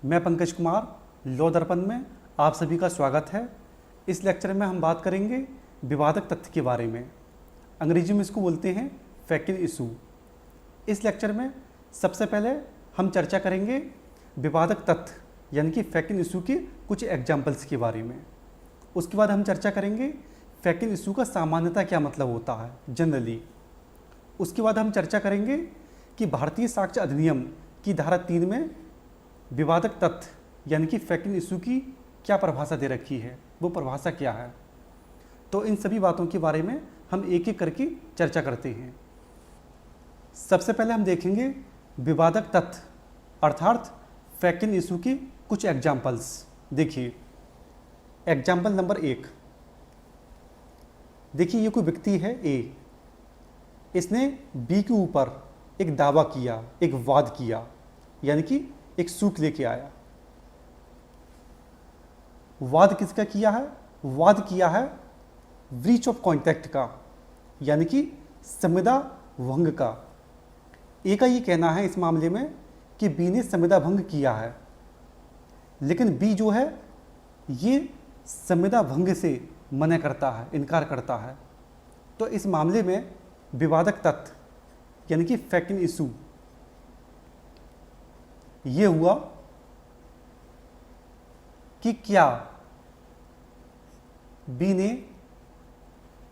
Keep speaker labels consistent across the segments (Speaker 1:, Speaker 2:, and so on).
Speaker 1: मैं पंकज कुमार लॉ दर्पण में आप सभी का स्वागत है। इस लेक्चर में हम बात करेंगे विवादक तथ्य के बारे में। अंग्रेजी में इसको बोलते हैं फैक्ट इशू। इस लेक्चर में सबसे पहले हम चर्चा करेंगे विवादक तथ्य यानी कि फैक्ट इशू के कुछ एग्जाम्पल्स के बारे में। उसके बाद हम चर्चा करेंगे फैक्ट इशू का सामान्यतः क्या मतलब होता है जनरली। उसके बाद हम चर्चा करेंगे कि भारतीय साक्ष्य अधिनियम की धारा 3 में विवादक तथ्य यानी कि फैक्ट इशू की क्या परिभाषा दे रखी है, वो परिभाषा क्या है। तो इन सभी बातों के बारे में हम एक एक करके चर्चा करते हैं। सबसे पहले हम देखेंगे विवादक तथ्य अर्थात फैक्ट इशू के कुछ एग्जाम्पल्स। देखिए एग्जाम्पल नंबर 1। देखिए ये कोई व्यक्ति है ए, इसने बी के ऊपर एक दावा किया, एक वाद किया, यानी कि एक सूट लेके आया। वाद किसका किया है? वाद किया है ब्रीच ऑफ कॉन्ट्रैक्ट का, यानी कि संविदा भंग का। ए का ये कहना है इस मामले में कि बी ने संविदा भंग किया है, लेकिन बी जो है ये संविदा भंग से मना करता है, इनकार करता है। तो इस मामले में विवादक तथ्य यानी कि फैक्ट इशू ये हुआ कि क्या बी ने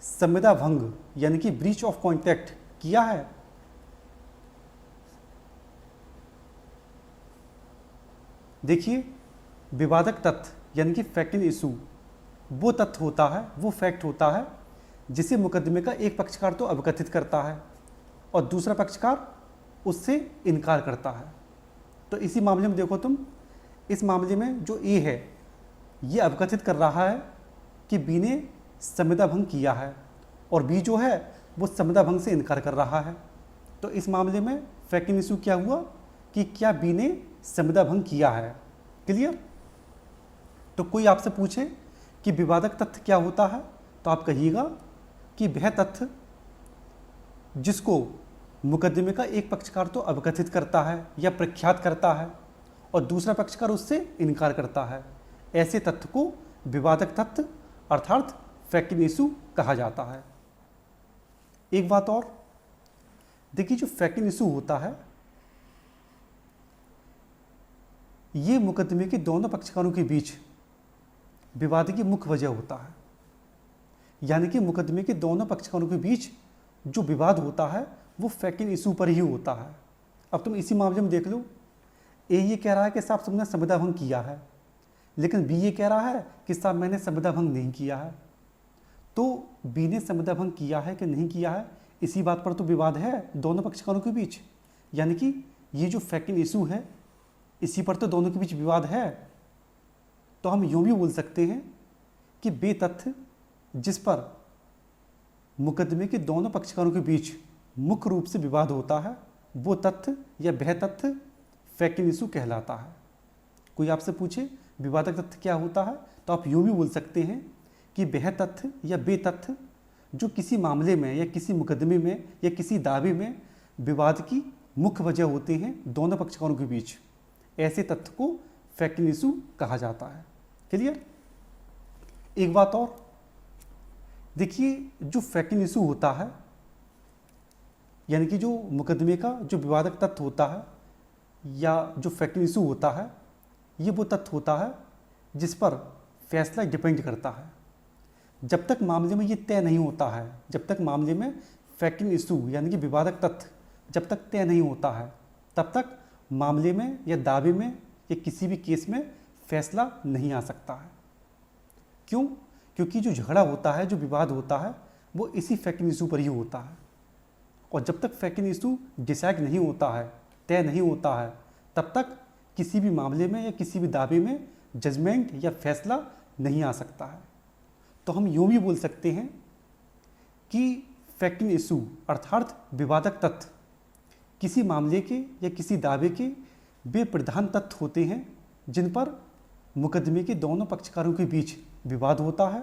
Speaker 1: संविदा भंग यानी कि ब्रीच ऑफ कॉन्ट्रैक्ट किया है। देखिए विवादक तथ्य यानी कि फैक्ट इशू वो तथ्य होता है, वो फैक्ट होता है जिसे मुकदमे का एक पक्षकार तो अवगत करता है और दूसरा पक्षकार उससे इनकार करता है। तो इसी मामले में देखो तुम, इस मामले में जो ए है ये अवगत कर रहा है कि बी ने संविदा भंग किया है और बी जो है वो संविदा भंग से इनकार कर रहा है। तो इस मामले में फैक्ट इशू क्या हुआ कि क्या बी ने संविदा भंग किया है। क्लियर? तो कोई आपसे पूछे कि विवादक तथ्य क्या होता है तो आप कहिएगा कि वह तथ्य जिसको मुकदमे का एक पक्षकार तो अवगत करता है या प्रख्यात करता है और दूसरा पक्षकार उससे इनकार करता है, ऐसे तथ्य को विवादक तथ्य अर्थात फैक्ट इशू कहा जाता है। एक बात और देखिए, जो फैक्ट इशू होता है ये मुकदमे के दोनों पक्षकारों के बीच विवाद की मुख्य वजह होता है, यानी कि मुकदमे के दोनों पक्षकारों के बीच जो विवाद होता है वो फैक्ट इशू पर ही होता है। अब तुम इसी मामले में देख लो, ए ये कह रहा है कि साहब तुमने संविदा भंग किया है, लेकिन बी ये कह रहा है कि साहब मैंने संविदा भंग नहीं किया है। तो बी ने संविदा भंग किया है कि नहीं किया है, इसी बात पर तो विवाद है दोनों पक्षकारों के बीच, यानी कि ये जो फैक्ट इशू है इसी पर तो दोनों के बीच विवाद है। तो हम यूँ भी बोल सकते हैं कि वे तथ्य जिस पर मुकदमे के दोनों पक्षकारों के बीच मुख्य रूप से विवाद होता है वो तथ्य या वह तथ्य फैक्ट इशू कहलाता है। कोई आपसे पूछे विवादक तथ्य क्या होता है तो आप यूँ भी बोल सकते हैं कि वह तथ्य या वे तथ्य जो किसी मामले में या किसी मुकदमे में या किसी दावे में विवाद की मुख्य वजह होते हैं दोनों पक्षकारों के बीच, ऐसे तथ्य को फैक्ट इशू कहा जाता है। क्लियर? एक बात और देखिए, जो फैक्ट इशू होता है यानी कि जो मुकदमे का जो विवादक तथ्य होता है या जो फैक्ट इशू होता है ये वो तथ्य होता है जिस पर फैसला डिपेंड करता है। जब तक मामले में ये तय नहीं होता है, जब तक मामले में फैक्ट इशू यानी कि विवादक तथ्य जब तक तय नहीं होता है तब तक मामले में या दावे में या किसी भी केस में फैसला नहीं आ सकता है। क्यों? क्योंकि जो झगड़ा होता है, जो विवाद होता है वो इसी फैक्ट इशू पर ही होता है और जब तक फैक्ट इशू डिसाइड नहीं होता है, तय नहीं होता है, तब तक किसी भी मामले में या किसी भी दावे में जजमेंट या फैसला नहीं आ सकता है। तो हम यूँ भी बोल सकते हैं कि फैक्ट इशू अर्थात विवादक तथ्य किसी मामले के या किसी दावे के वे प्रधान तथ्य होते हैं जिन पर मुकदमे के दोनों पक्षकारों के बीच विवाद होता है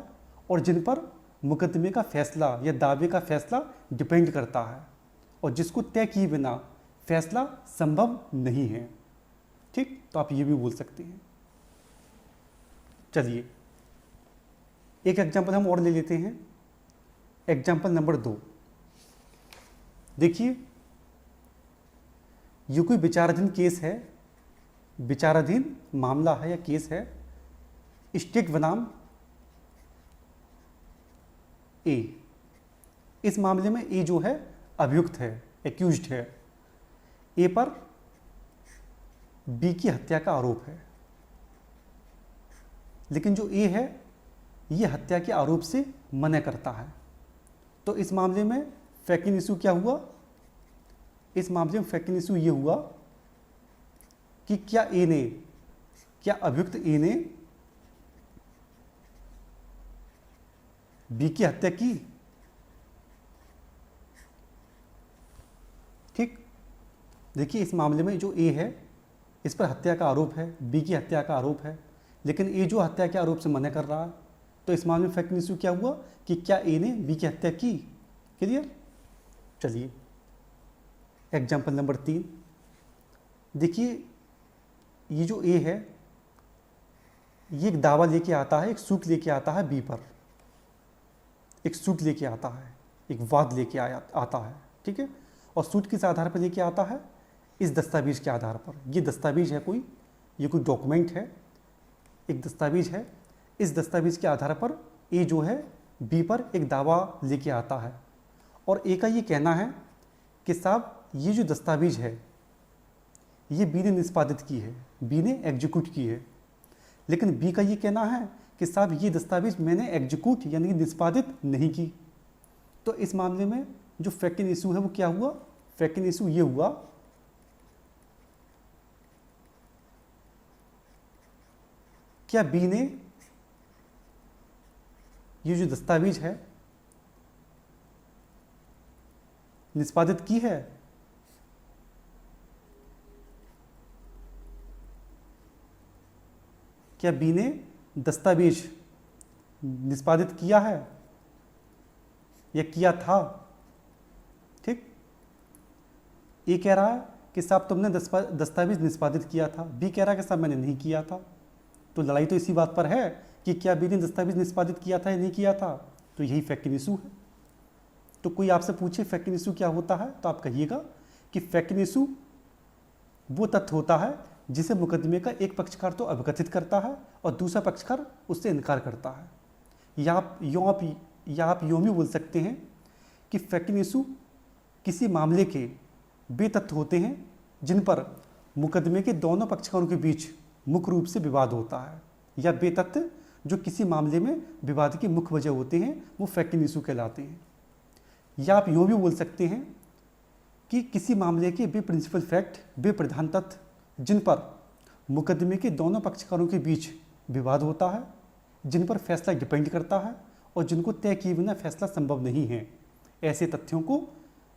Speaker 1: और जिन पर मुकदमे का फैसला या दावे का फैसला डिपेंड करता है और जिसको तय किए बिना फैसला संभव नहीं है। ठीक। तो आप ये भी बोल सकते हैं। चलिए एक एग्जाम्पल हम और ले लेते हैं, एग्जाम्पल नंबर 2। देखिए ये कोई विचाराधीन केस है, विचाराधीन मामला है या केस है। स्टेट बनाम ए। इस मामले में ए जो है अभियुक्त है, एक्यूज्ड है। ए पर बी की हत्या का आरोप है, लेकिन जो ए है ये हत्या के आरोप से मना करता है। तो इस मामले में फैक्टिंग इशू क्या हुआ? इस मामले में फैक्टिंग इशू ये हुआ कि क्या अभियुक्त ए ने बी की हत्या की? ठीक, देखिए इस मामले में जो ए है इस पर हत्या का आरोप है, बी की हत्या का आरोप है, लेकिन ए जो हत्या के आरोप से मना कर रहा है। तो इस मामले में फैक्ट इशू क्या हुआ कि क्या ए ने बी की हत्या की? क्लियर? चलिए एग्जाम्पल नंबर 3। देखिए ये जो ए है ये एक दावा लेके आता है, एक सूट लेके आता है बी पर, एक सूट लेके आता है, एक वाद लेके आता है, ठीक है। और सूट किस आधार पर लेके आता है? इस दस्तावेज के आधार पर। ये दस्तावेज है कोई, ये कोई डॉक्यूमेंट है, एक दस्तावेज है। इस दस्तावेज के आधार पर ए जो है बी पर एक दावा लेके आता है और ए का ये कहना है कि साहब ये जो दस्तावेज है ये बी ने निष्पादित की है, बी ने एग्जीक्यूट की है। लेकिन बी का ये कहना है कि साहब ये दस्तावेज मैंने एग्जीक्यूट यानी कि निष्पादित नहीं की। तो इस मामले में जो फैक्टिंग इशू है वो क्या हुआ? फैक्टिंग इशू ये हुआ क्या बी ने ये जो दस्तावेज है निष्पादित की है? क्या बी ने दस्तावेज निष्पादित किया है या किया था? ठीक, ए कह रहा है कि साहब तुमने दस्तावेज निष्पादित किया था, बी कह रहा है कि साहब मैंने नहीं किया था। तो लड़ाई तो इसी बात पर है कि क्या बी ने दस्तावेज निष्पादित किया था या नहीं किया था। तो यही फैक्टिंग इशू है। तो कोई आपसे पूछे फैक्टिंग इशू क्या होता है तो आप कहिएगा कि फैक्टिंग इशू वो तथ्य होता है जिसे मुकदमे का एक पक्षकार तो अवगतित करता है और दूसरा पक्षकार उससे इनकार करता है। या आप यूँ भी बोल सकते हैं कि फैक्टिंग इशू किसी मामले के वे तथ्य होते हैं जिन पर मुकदमे के दोनों पक्षकारों के बीच मुख्य रूप से विवाद होता है, या वे तथ्य जो किसी मामले में विवाद की मुख्य वजह होते हैं वो फैक्टिंग इशू कहलाते हैं। या आप यूँ भी बोल सकते हैं कि किसी मामले के वे प्रिंसिपल फैक्ट, वे प्रधान तथ्य जिन पर मुकदमे के दोनों पक्षकारों के बीच विवाद होता है, जिन पर फैसला डिपेंड करता है और जिनको तय किए बिना फैसला संभव नहीं है, ऐसे तथ्यों को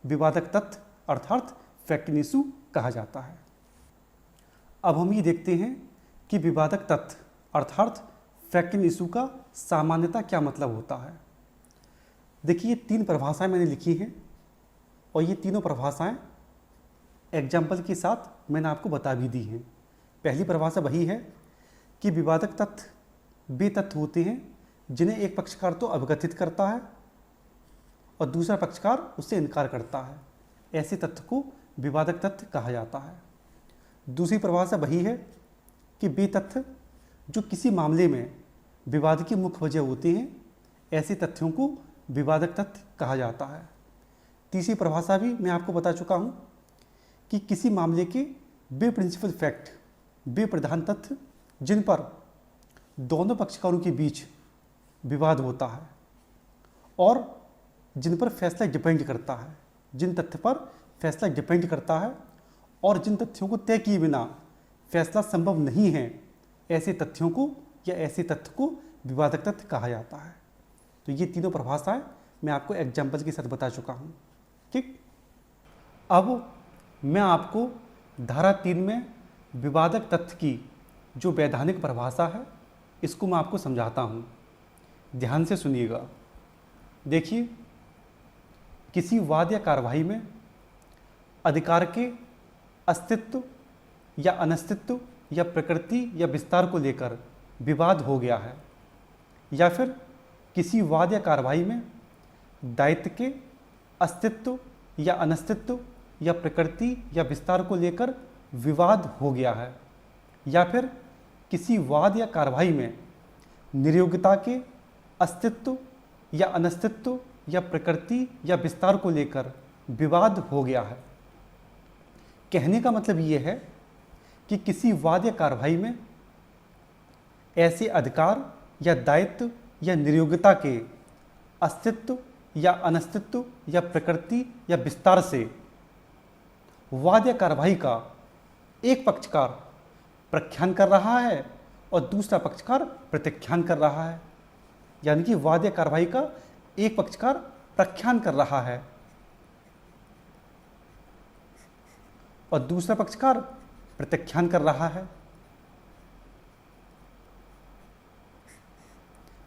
Speaker 1: विवादक तथ्य अर्थात फैक्टिंग इशू कहा जाता है। अब हम ये देखते हैं कि विवादक तथ्य अर्थात फैक्टिंग इशू का सामान्यतः क्या मतलब होता है। देखिए 3 परिभाषाएं मैंने लिखी हैं और ये तीनों परिभाषाएं एग्जाम्पल के साथ मैंने आपको बता भी दी हैं। पहली परिभाषा वही है कि विवादक तथ्य वे तथ्य होते हैं जिन्हें एक पक्षकार तो अवगतित करता है और दूसरा पक्षकार उससे इनकार करता है, ऐसे तथ्य को विवादक तथ्य कहा जाता है। दूसरी परिभाषा वही है कि वे तथ्य जो किसी मामले में विवाद की मुख्य वजह होते हैं, ऐसे तथ्यों को विवादक तथ्य कहा जाता है। तीसरी परिभाषा भी मैं आपको बता चुका हूँ कि किसी मामले के वे प्रिंसिपल फैक्ट, वे प्रधान तथ्य जिन पर दोनों पक्षकारों के बीच विवाद होता है और जिन पर फैसला डिपेंड करता है, जिन तथ्य पर फैसला डिपेंड करता है और जिन तथ्यों को तय किए बिना फैसला संभव नहीं है, ऐसे तथ्यों को या ऐसे तथ्य को विवादक तथ्य कहा जाता है। तो ये तीनों परिभाषाएं मैं आपको एग्जाम्पल के साथ बता चुका हूँ। ठीक, अब मैं आपको धारा 3 में विवादक तथ्य की जो वैधानिक परिभाषा है इसको मैं आपको समझाता हूँ। ध्यान से सुनिएगा। देखिए, किसी वाद या कार्यवाही में अधिकार के अस्तित्व या अनस्तित्व या प्रकृति या विस्तार को लेकर विवाद हो गया है, या फिर किसी वाद या कार्रवाई में दायित्व के अस्तित्व या अनस्तित्व या प्रकृति या विस्तार को लेकर विवाद हो गया है, या फिर किसी वाद या कार्रवाई में निर्योग्यता के अस्तित्व या अनस्तित्व या प्रकृति या विस्तार को लेकर विवाद हो गया है। कहने का मतलब ये है कि किसी वाद या कार्रवाई में ऐसे अधिकार या दायित्व या निर्योग्यता के अस्तित्व या अनस्तित्व या प्रकृति या विस्तार से वाद या कार्रवाई का एक पक्षकार प्रख्यान कर रहा है और दूसरा पक्षकार प्रत्याख्यान कर रहा है। यानी कि वाद या कार्रवाई का एक पक्षकार प्रख्यान कर रहा है और दूसरा पक्षकार प्रत्याख्यान कर रहा है।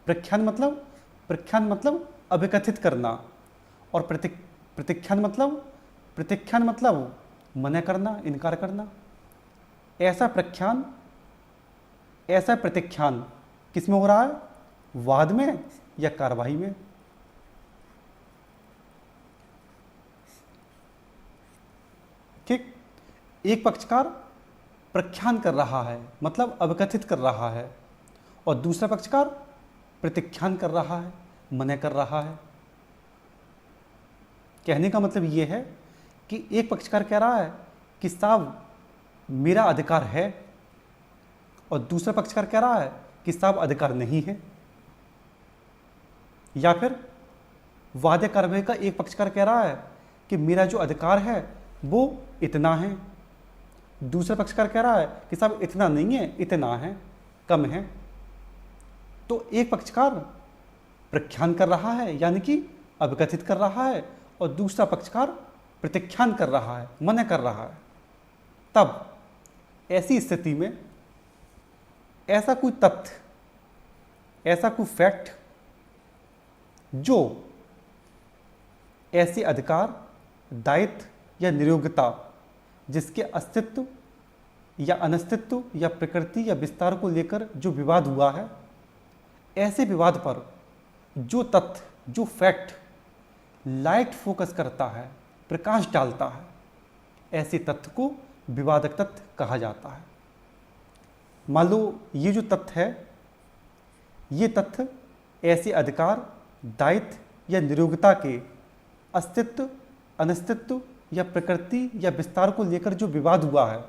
Speaker 1: प्रख्यान मतलब अभिकथित करना, और प्रत्याख्यान मतलब मना करना, इनकार करना। ऐसा प्रत्याख्यान किस में हो रहा है? वाद में या कार्रवाई में। ठीक, एक पक्षकार प्रख्यान कर रहा है मतलब अभिकथित कर रहा है, और दूसरा पक्षकार प्रत्याख्यान कर रहा है, मना कर रहा है। कहने का मतलब ये है कि एक पक्षकार कह रहा है कि साहब मेरा अधिकार है, और दूसरा पक्षकार कह रहा है कि साहब अधिकार नहीं है। या फिर वाद या कार्रवाई का एक पक्षकार कह रहा है कि मेरा जो अधिकार है वो इतना है, दूसरा पक्षकार कह रहा है कि साहब इतना नहीं है, इतना है, कम है। तो एक पक्षकार प्रख्यान कर रहा है यानी कि अभिकथित कर रहा है, और दूसरा पक्षकार प्रत्याख्यान कर रहा है, मना कर रहा है। तब ऐसी स्थिति में ऐसा कोई तथ्य, ऐसा कोई फैक्ट जो ऐसे अधिकार, दायित्व या निर्योग्यता जिसके अस्तित्व या अनस्तित्व या प्रकृति या विस्तार को लेकर जो विवाद हुआ है, ऐसे विवाद पर जो तथ्य, जो फैक्ट लाइट फोकस करता है, प्रकाश डालता है, ऐसे तथ्य को विवादक तथ्य कहा जाता है। मान लो ये जो तथ्य है, ये तथ्य ऐसे अधिकार, दायित्व या निर्योग्यता के अस्तित्व, अनस्तित्व या प्रकृति या विस्तार को लेकर जो विवाद हुआ है,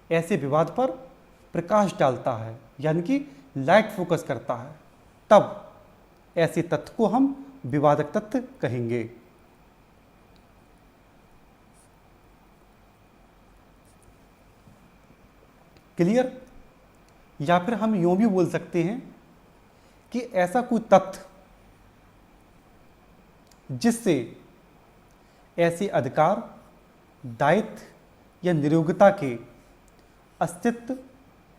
Speaker 1: ऐसे विवाद पर प्रकाश डालता है यानी कि लाइट फोकस करता है। तब ऐसे तथ्य को हम विवादक तथ्य कहेंगे। क्लियर? या फिर हम यूं भी बोल सकते हैं कि ऐसा कोई तथ्य जिससे ऐसे अधिकार, दायित्व या निर्योग्यता के अस्तित्व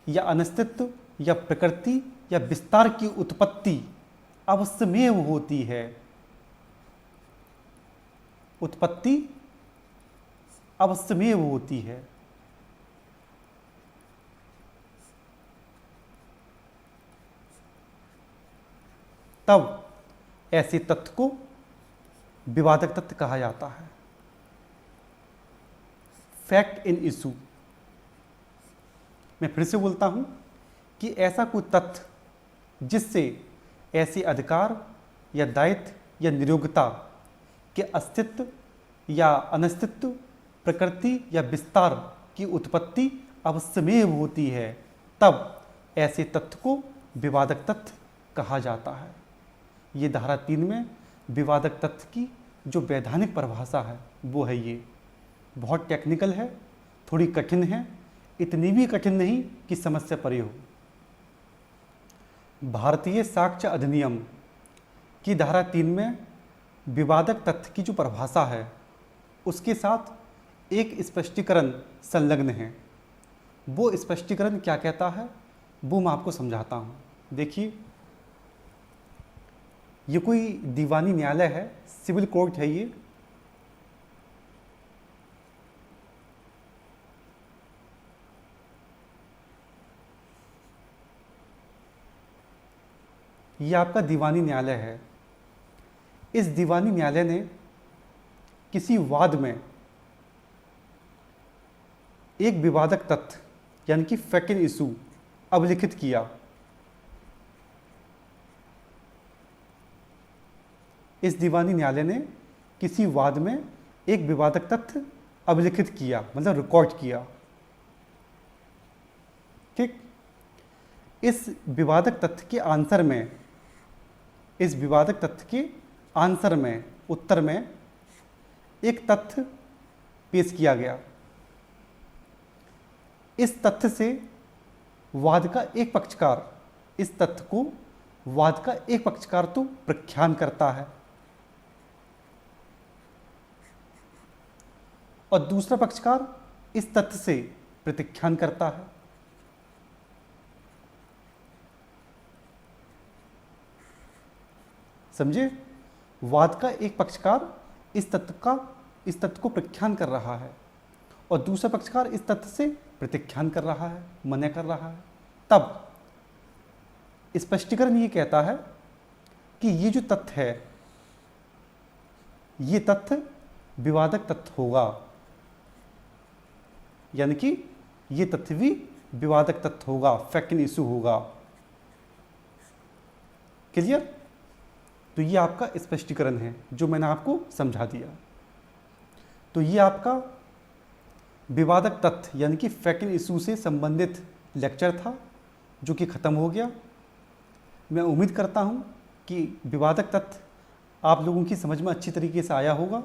Speaker 1: या अनस्तित्व या प्रकृति या विस्तार की उत्पत्ति अवश्यमेव होती है। उत्पत्ति अवश्यमेव होती है। तब ऐसे तथ्य को विवादक तथ्य कहा जाता है। Fact in issue. मैं फिर से बोलता हूं कि ऐसा कोई तथ्य जिससे ऐसे अधिकार या दायित्व या निर्योग्यता के अस्तित्व या अनस्तित्व, प्रकृति या विस्तार की उत्पत्ति अवश्यमेव होती है, तब ऐसे तथ्य को विवादक तथ्य कहा जाता है। ये धारा 3 में विवादक तथ्य की जो वैधानिक परिभाषा है वो है ये। बहुत टेक्निकल है, थोड़ी कठिन है, इतनी भी कठिन नहीं कि समझ से परे हो। भारतीय साक्ष्य अधिनियम की धारा 3 में विवादक तथ्य की जो परिभाषा है उसके साथ एक स्पष्टीकरण संलग्न है। वो स्पष्टीकरण क्या कहता है वो मैं आपको समझाता हूँ। देखिए, ये कोई दीवानी न्यायालय है, सिविल कोर्ट है ये। ये आपका दीवानी न्यायालय है। इस दीवानी न्यायालय ने किसी वाद में एक विवादक तथ्य यानी कि फैक्ट इशू अभिलिखित किया। इस दीवानी न्यायालय ने किसी वाद में एक विवादक तथ्य अभिलिखित किया, मतलब रिकॉर्ड किया। ठीक, इस विवादक तथ्य के आंसर में, इस विवादक तथ्य के आंसर में, उत्तर में एक तथ्य पेश किया गया। इस तथ्य से वाद का एक पक्षकार, इस तथ्य को वाद का एक पक्षकार तो प्रख्यान करता है और दूसरा पक्षकार इस तथ्य से प्रतिख्यान करता है। समझे? वाद का एक पक्षकार इस तथ्य को प्रख्यान कर रहा है और दूसरा पक्षकार इस तथ्य से प्रतिख्यान कर रहा है, मना कर रहा है। तब स्पष्टीकरण ये कहता है कि ये जो तथ्य है, ये तथ्य विवादक तथ्य होगा, यानी कि ये तथ्य भी विवादक तथ्य होगा, फैक्ट इशू होगा। क्लियर? तो ये आपका स्पष्टीकरण है जो मैंने आपको समझा दिया। तो ये आपका विवादक तथ्य यानी कि फैक्ट इशू से संबंधित लेक्चर था जो कि ख़त्म हो गया। मैं उम्मीद करता हूँ कि विवादक तथ्य आप लोगों की समझ में अच्छी तरीके से आया होगा।